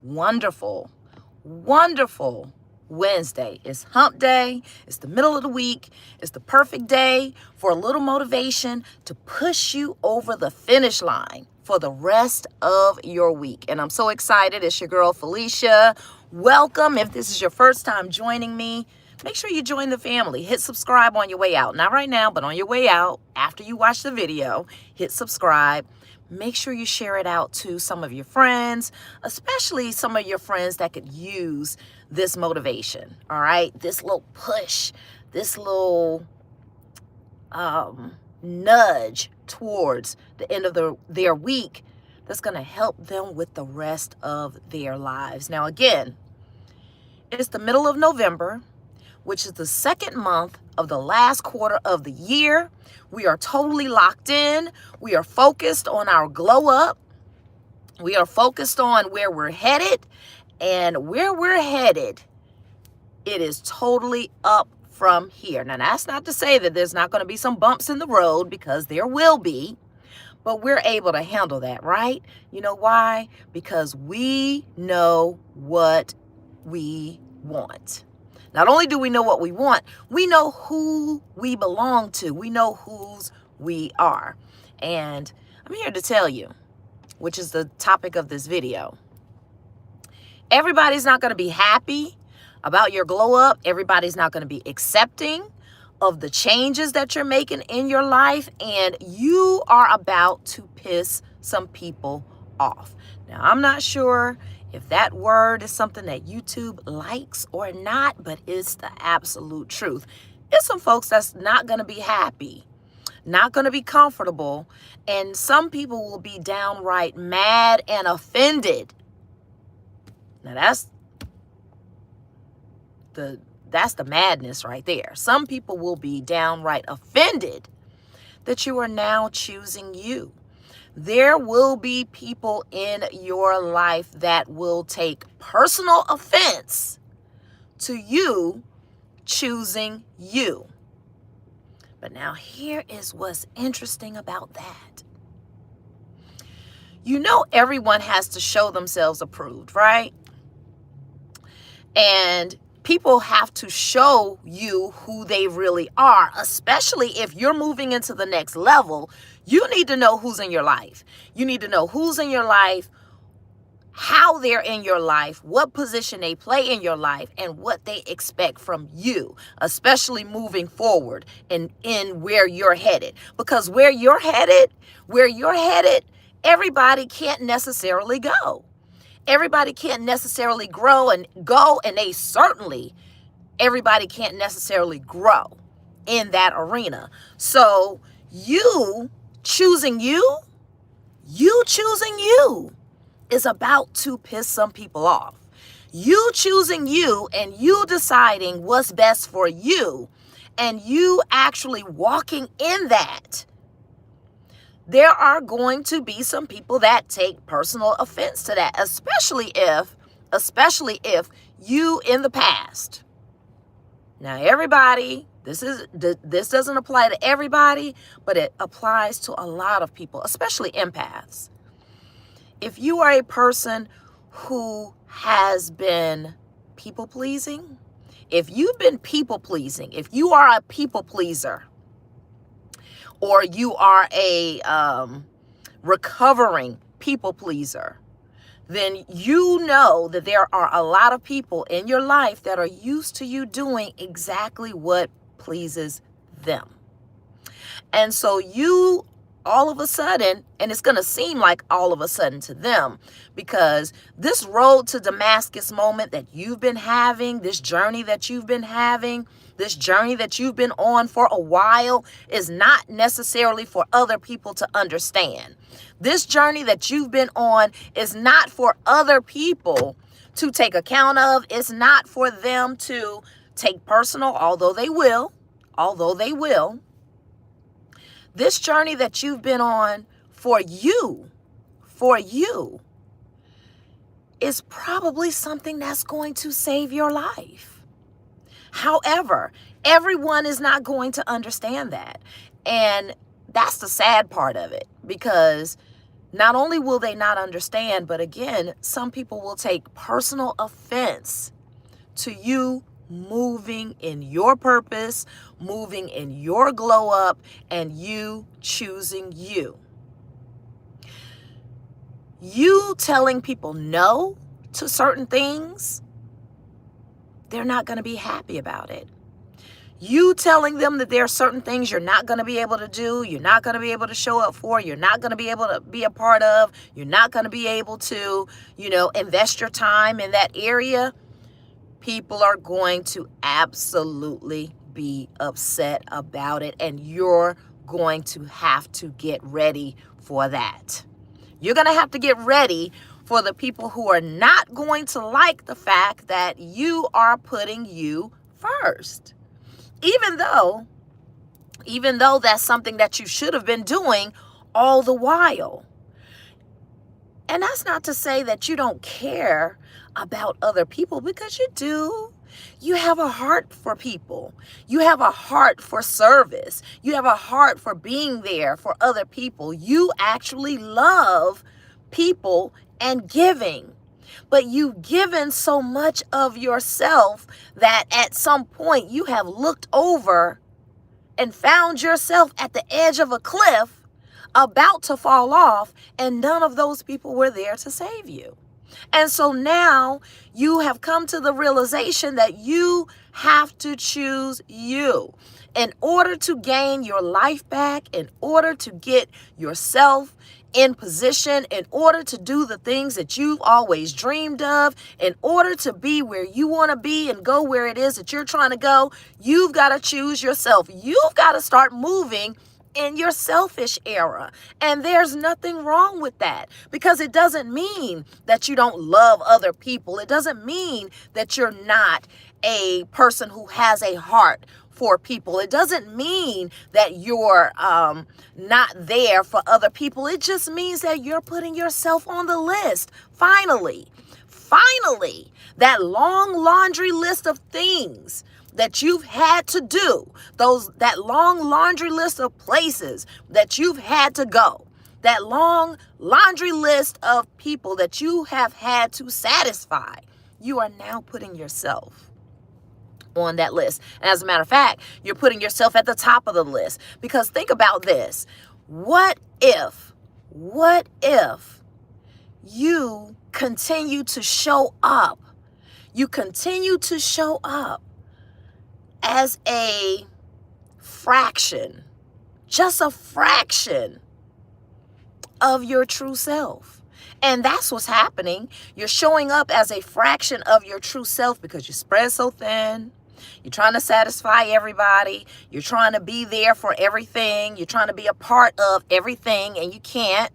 wonderful, wonderful Wednesday. It's hump day. It's the middle of the week. It's the perfect day for a little motivation to push you over the finish line for the rest of your week. And I'm so excited. It's your girl, Felicia. Welcome. If this is your first time joining me, make sure you join the family. Hit subscribe on your way out. Not right now, but on your way out, after you watch the video, hit subscribe. Make sure you share it out to some of your friends, especially some of your friends that could use this motivation, all right? This little push, this little nudge towards the end of their week that's going to help them with the rest of their lives. Now, again, it's the middle of November, which is the second month of the last quarter of the year. We are totally locked in. We are focused on our glow up. We are focused on where we're headed. And where we're headed, it is totally up from here. Now, that's not to say that there's not going to be some bumps in the road, because there will be. But we're able to handle that, right? You know why? Because we know what we want. Not only do we know what we want, we know who we belong to. We know whose we are. And I'm here to tell you, which is the topic of this video, everybody's not going to be happy about your glow up. Everybody's not going to be accepting of the changes that you're making in your life. And you are about to piss some people off. Now, I'm not sure if that word is something that YouTube likes or not, but it's the absolute truth. It's some folks that's not going to be happy, not going to be comfortable, and some people will be downright mad and offended. Now, that's the madness right there. Some people will be downright offended that you are now choosing you. There will be people in your life that will take personal offense to you choosing you. But now here is what's interesting about that. You know, everyone has to show themselves approved, right? And people have to show you who they really are, especially if you're moving into the next level. You need to know who's in your life. You need to know who's in your life, how they're in your life, what position they play in your life, and what they expect from you, especially moving forward and in where you're headed. Because where you're headed, everybody can't necessarily go. Everybody can't necessarily grow and go, and everybody can't necessarily grow in that arena. So you choosing you is about to piss some people off. You choosing you and you deciding what's best for you, and you actually walking in that, there are going to be some people that take personal offense to that, especially if you in the past. Now, everybody, this doesn't apply to everybody, but it applies to a lot of people, especially empaths. If you are a person who has been people pleasing, if you've been people pleasing, if you are a people pleaser, or you are a recovering people pleaser, then you know that there are a lot of people in your life that are used to you doing exactly what pleases them. And so you all of a sudden, and it's going to seem like all of a sudden to them, because this road to Damascus moment that you've been having, this journey that you've been having, this journey that you've been on for a while, is not necessarily for other people to understand. This journey that you've been on is not for other people to take account of. It's not for them to take personal, although they will. This journey that you've been on for you, is probably something that's going to save your life. However, everyone is not going to understand that. And that's the sad part of it, because Not only will they not understand, but again, some people will take personal offense to you moving in your purpose, moving in your glow up, and you choosing you. You telling people no to certain things, they're not going to be happy about it. You telling them that there are certain things you're not going to be able to do, you're not going to be able to show up for, you're not going to be able to be a part of, you're not going to be able to, invest your time in that area, people are going to absolutely be upset about it, and you're going to have to get ready for that. You're going to have to get ready for the people who are not going to like the fact that you are putting you first. Even though that's something that you should have been doing all the while. And that's not to say that you don't care about other people, because you do. You have a heart for people. You have a heart for service. You have a heart for being there for other people. You actually love people and giving. But you've given so much of yourself that at some point you have looked over and found yourself at the edge of a cliff about to fall off, and none of those people were there to save you. And so now you have come to the realization that you have to choose you. In order to gain your life back, in order to get yourself in position, in order to do the things that you've always dreamed of, in order to be where you want to be and go where it is that you're trying to go, you've got to choose yourself. You've got to start moving in your selfish era. And there's nothing wrong with that, because it doesn't mean that you don't love other people. It doesn't mean that you're not a person who has a heart for people. It doesn't mean that you're not there for other people. It just means that you're putting yourself on the list. Finally, that long laundry list of things that you've had to do, that long laundry list of places that you've had to go, that long laundry list of people that you have had to satisfy, you are now putting yourself on that list. And as a matter of fact, you're putting yourself at the top of the list, because think about this. What if you continue to show up? You continue to show up as a fraction, just a fraction of your true self. And that's what's happening. You're showing up as a fraction of your true self because you spread so thin. You're trying to satisfy everybody. You're trying to be there for everything. You're trying to be a part of everything, and you can't.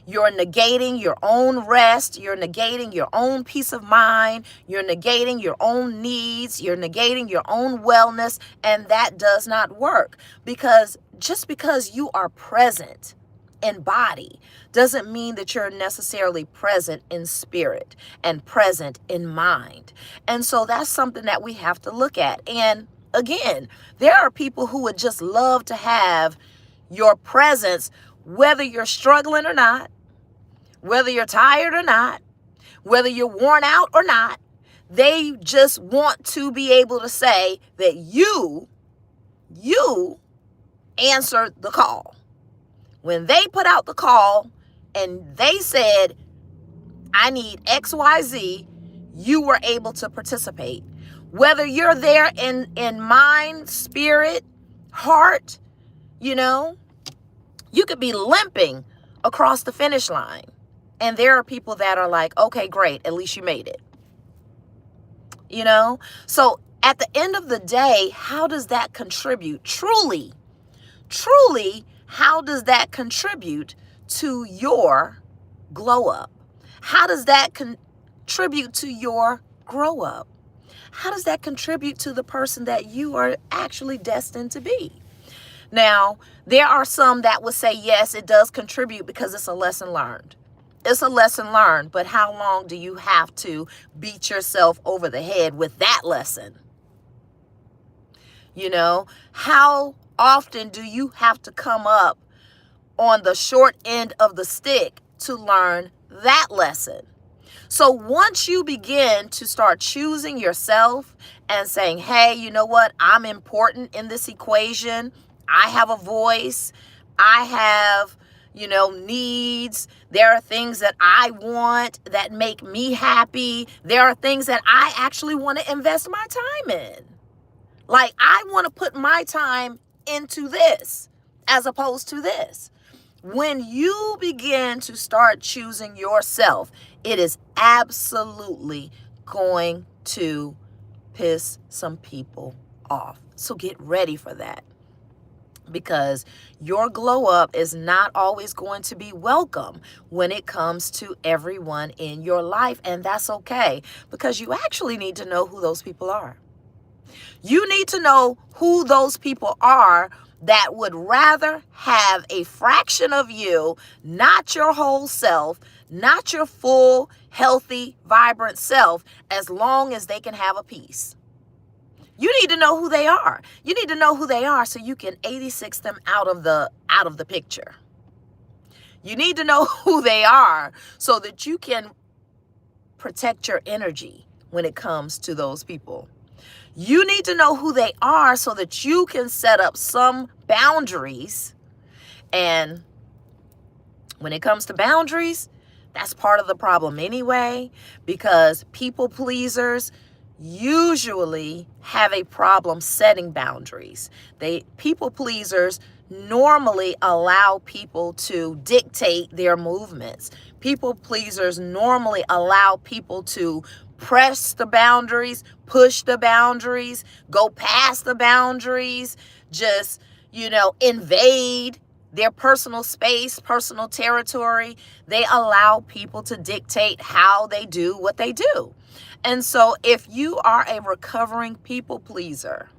You're negating your own rest. You're negating your own peace of mind. You're negating your own needs. You're negating your own wellness. And that does not work, because just because you are present in body doesn't mean that you're necessarily present in spirit and present in mind. And so that's something that we have to look at. And again, there are people who would just love to have your presence, whether you're struggling or not, whether you're tired or not, whether you're worn out or not. They just want to be able to say that you answered the call. When they put out the call and they said, I need XYZ, you were able to participate. Whether you're there in mind, spirit, heart, you could be limping across the finish line. And there are people that are like, okay, great, at least you made it. So at the end of the day, how does that contribute? Truly, how does that contribute to your glow up? How does that contribute to your grow up? How does that contribute to the person that you are actually destined to be? Now, there are some that would say, yes, it does contribute because it's a lesson learned. It's a lesson learned, but how long do you have to beat yourself over the head with that lesson? How often do you have to come up on the short end of the stick to learn that lesson. So once you begin to start choosing yourself and saying, hey, you know what? I'm important in this equation. I have a voice. I have, needs. There are things that I want that make me happy. There are things that I actually want to invest my time in. Like, I want to put my time into this as opposed to this. When you begin to start choosing yourself, it is absolutely going to piss some people off. So get ready for that, because your glow up is not always going to be welcome when it comes to everyone in your life. And that's okay, because you actually need to know who those people are. You need to know who those people are that would rather have a fraction of you, not your whole self, not your full, healthy, vibrant self, as long as they can have a piece. You need to know who they are. You need to know who they are so you can 86 them out of the picture. You need to know who they are so that you can protect your energy when it comes to those people. You need to know who they are so that you can set up some boundaries. And when it comes to boundaries, that's part of the problem anyway, because people pleasers usually have a problem setting boundaries. People pleasers normally allow people to dictate their movements. People pleasers normally allow people to press the boundaries, push the boundaries, go past the boundaries, just, invade their personal space, personal territory. They allow people to dictate how they do what they do. And so if you are a recovering people pleaser,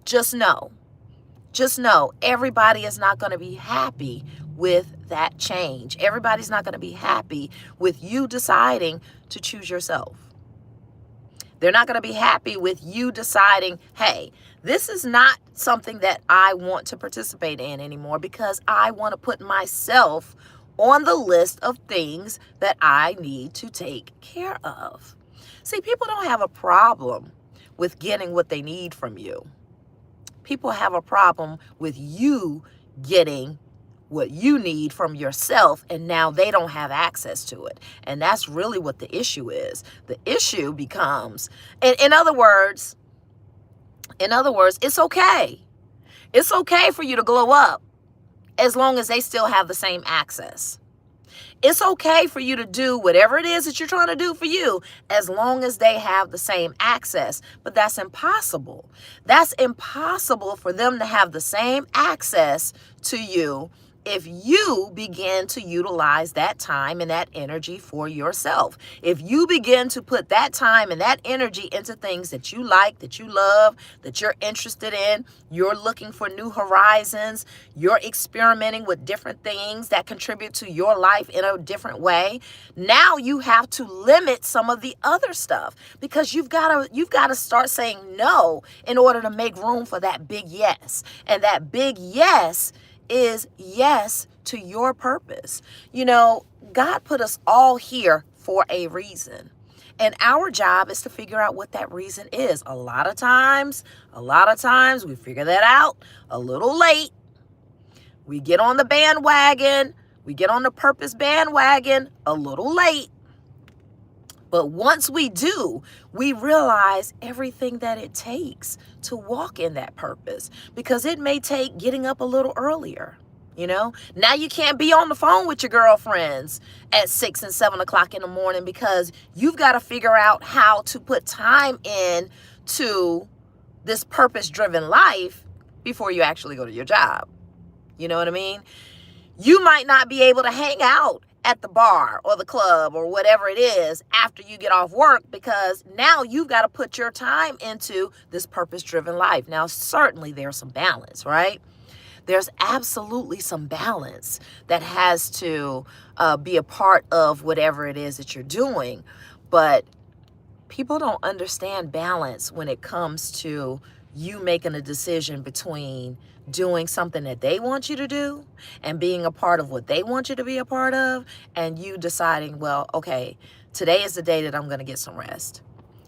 just know everybody is not going to be happy with that change. Everybody's not going to be happy with you deciding to choose yourself. They're not going to be happy with you deciding, hey, this is not something that I want to participate in anymore, because I want to put myself on the list of things that I need to take care of. See, people don't have a problem with getting what they need from you. People have a problem with you getting what you need from yourself, and now they don't have access to it. And that's really what the issue is. The issue becomes, in other words, it's okay. It's okay for you to glow up as long as they still have the same access. It's okay for you to do whatever it is that you're trying to do for you as long as they have the same access. But that's impossible. That's impossible for them to have the same access to you if you begin to utilize that time and that energy for yourself. If you begin to put that time and that energy into things that you like, that you love, that you're interested in, you're looking for new horizons, you're experimenting with different things that contribute to your life in a different way, now you have to limit some of the other stuff, because you've got to start saying no in order to make room for that big yes. And that big yes is yes to your purpose. God put us all here for a reason. And our job is to figure out what that reason is. A lot of times we figure that out a little late. We get on the bandwagon. We get on the purpose bandwagon a little late. But once we do, we realize everything that it takes to walk in that purpose, because it may take getting up a little earlier. Now you can't be on the phone with your girlfriends at 6 and 7 o'clock in the morning, because you've got to figure out how to put time in to this purpose-driven life before you actually go to your job. You know what I mean? You might not be able to hang out at the bar or the club or whatever it is after you get off work, because now you've got to put your time into this purpose-driven life. Now, certainly there's some balance, right? There's absolutely some balance that has to be a part of whatever it is that you're doing. But people don't understand balance when it comes to you making a decision between doing something that they want you to do and being a part of what they want you to be a part of, and you deciding, well, okay, today is the day that I'm going to get some rest.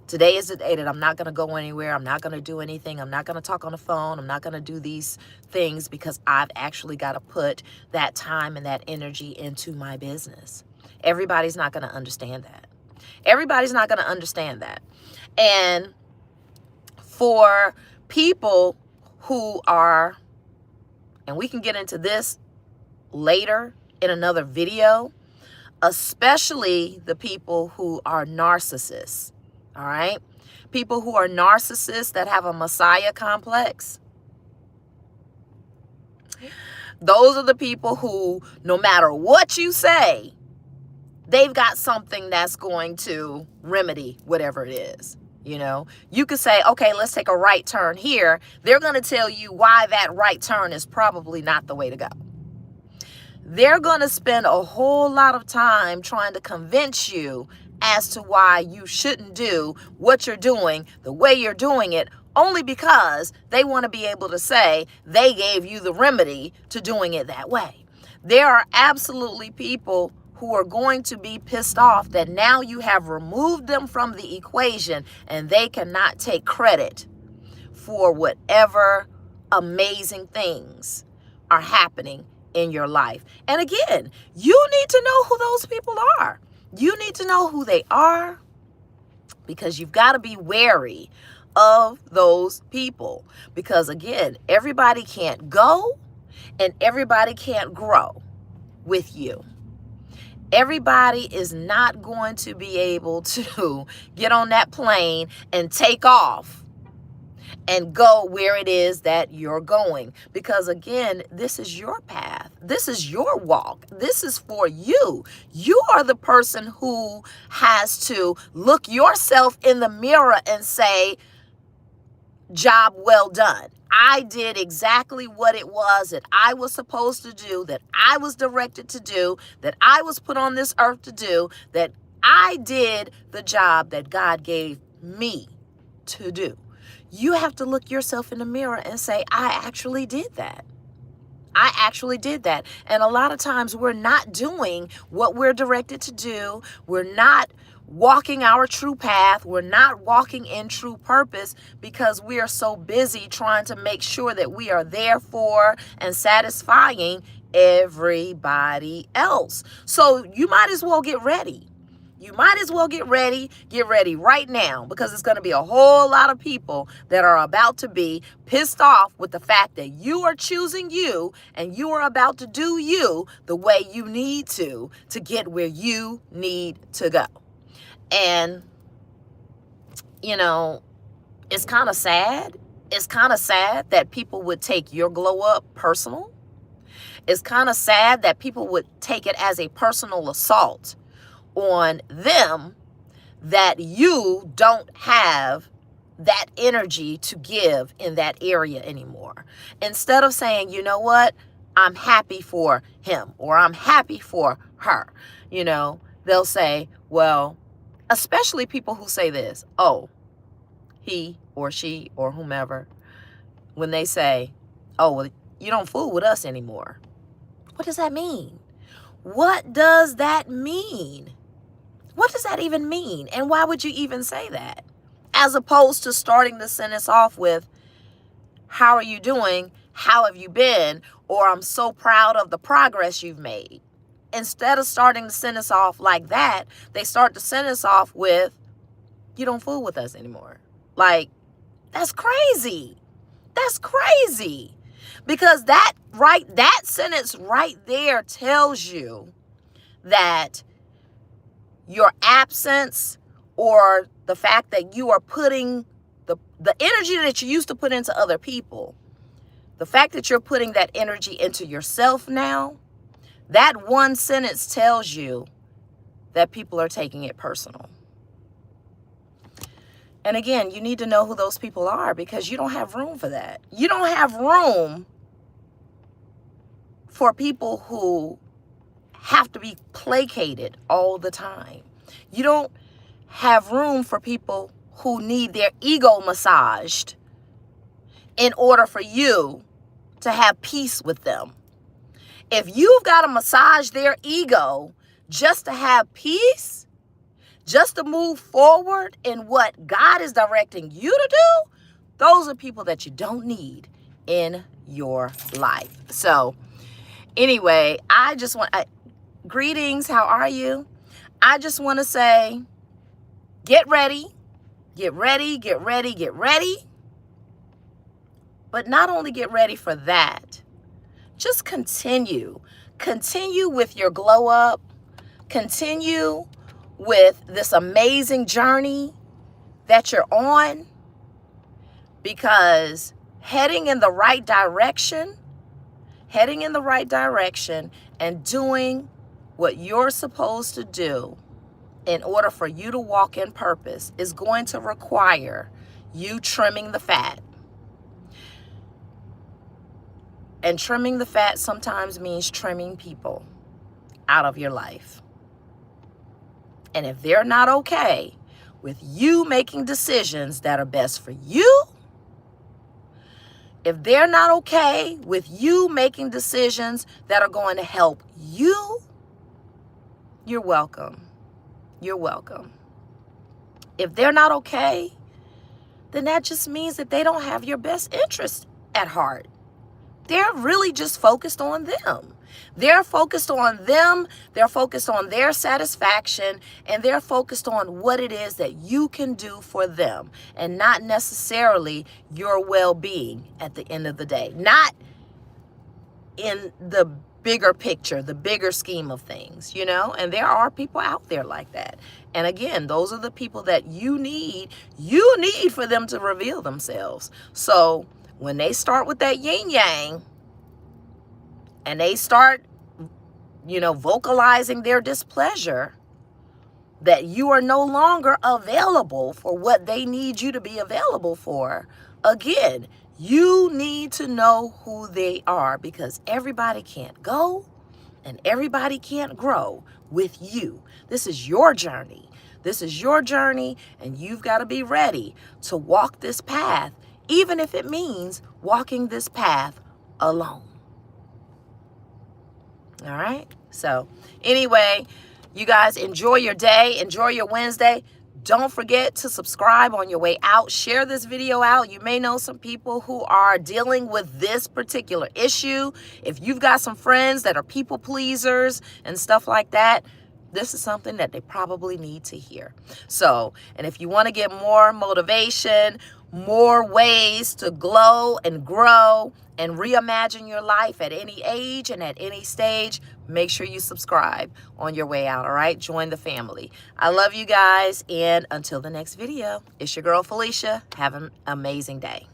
Today is the day that I'm not going to go anywhere. I'm not going to do anything. I'm not going to talk on the phone. I'm not going to do these things because I've actually got to put that time and that energy into my business. Everybody's not going to understand that. Everybody's not going to understand that. And for people who are, and we can get into this later in another video, especially the people who are narcissists, all right? People who are narcissists that have a Messiah complex. Those are the people who, no matter what you say, they've got something that's going to remedy whatever it is. You know, you could say, okay, let's take a right turn here. They're going to tell you why that right turn is probably not the way to go. They're going to spend a whole lot of time trying to convince you as to why you shouldn't do what you're doing the way you're doing it, only because they want to be able to say they gave you the remedy to doing it that way. There are absolutely people who are going to be pissed off that now you have removed them from the equation and they cannot take credit for whatever amazing things are happening in your life. And again, you need to know who those people are. You need to know who they are, because you've got to be wary of those people. Because again, everybody can't go and everybody can't grow with you. Everybody is not going to be able to get on that plane and take off and go where it is that you're going. Because again, this is your path. This is your walk. This is for you. You are the person who has to look yourself in the mirror and say, job well done. I did exactly what it was that I was supposed to do, that I was directed to do, that I was put on this earth to do, that I did the job that God gave me to do. You have to look yourself in the mirror and say, I actually did that. I actually did that. And a lot of times we're not doing what we're directed to do. We're not walking our true path. We're not walking in true purpose because we are so busy trying to make sure that we are there for and satisfying everybody else. So you might as well get ready. You might as well get ready right now, because it's going to be a whole lot of people that are about to be pissed off with the fact that you are choosing you and you are about to do you the way you need to get where you need to go. And, you know, it's kind of sad. It's kind of sad that people would take your glow up personal. It's kind of sad that people would take it as a personal assault on them, that you don't have that energy to give in that area anymore. Instead of saying, you know what, I'm happy for him or I'm happy for her, you know, they'll say, well, especially people who say this, oh, he or she or whomever, when they say, oh, well, you don't fool with us anymore. What does that mean? What does that mean? What does that even mean? And why would you even say that? As opposed to starting the sentence off with, how are you doing? How have you been? Or I'm so proud of the progress you've made. Instead of starting the sentence off like that, they start the sentence off with, you don't fool with us anymore. Like, that's crazy. That's crazy. Because that sentence right there tells you that your absence, or the fact that you are putting the energy that you used to put into other people, the fact that you're putting that energy into yourself now, that one sentence tells you that people are taking it personal. And again, you need to know who those people are, because you don't have room for that. You don't have room for people who have to be placated all the time. You don't have room for people who need their ego massaged in order for you to have peace with them. If you've got to massage their ego just to have peace, just to move forward in what God is directing you to do, those are people that you don't need in your life. So anyway, greetings, how are you? I just want to say, get ready, get ready, get ready, get ready. But not only get ready for that, just continue with your glow up, continue with this amazing journey that you're on, because heading in the right direction and doing what you're supposed to do in order for you to walk in purpose is going to require you trimming the fat. And trimming the fat sometimes means trimming people out of your life. And if they're not okay with you making decisions that are best for you, if they're not okay with you making decisions that are going to help you, you're welcome. You're welcome. If they're not okay, then that just means that they don't have your best interest at heart. They're really just focused on them. They're focused on them. They're focused on their satisfaction, and they're focused on what it is that you can do for them, and not necessarily your well-being at the end of the day. Not in the bigger picture, the bigger scheme of things, you know? And there are people out there like that. And again, those are the people that you need for them to reveal themselves. So when they start with that yin yang and they start, vocalizing their displeasure that you are no longer available for what they need you to be available for, again, you need to know who they are, because everybody can't go and everybody can't grow with you. This is your journey. This is your journey, and you've got to be ready to walk this path, even if it means walking this path alone. All right? So anyway, you guys enjoy your day. Enjoy your Wednesday. Don't forget to subscribe on your way out. Share this video out. You may know some people who are dealing with this particular issue. If you've got some friends that are people pleasers and stuff like that, this is something that they probably need to hear. So, and if you want to get more motivation, more ways to glow and grow and reimagine your life at any age and at any stage, make sure you subscribe on your way out, all right? Join the family. I love you guys, and until the next video, it's your girl Felicia. Have an amazing day.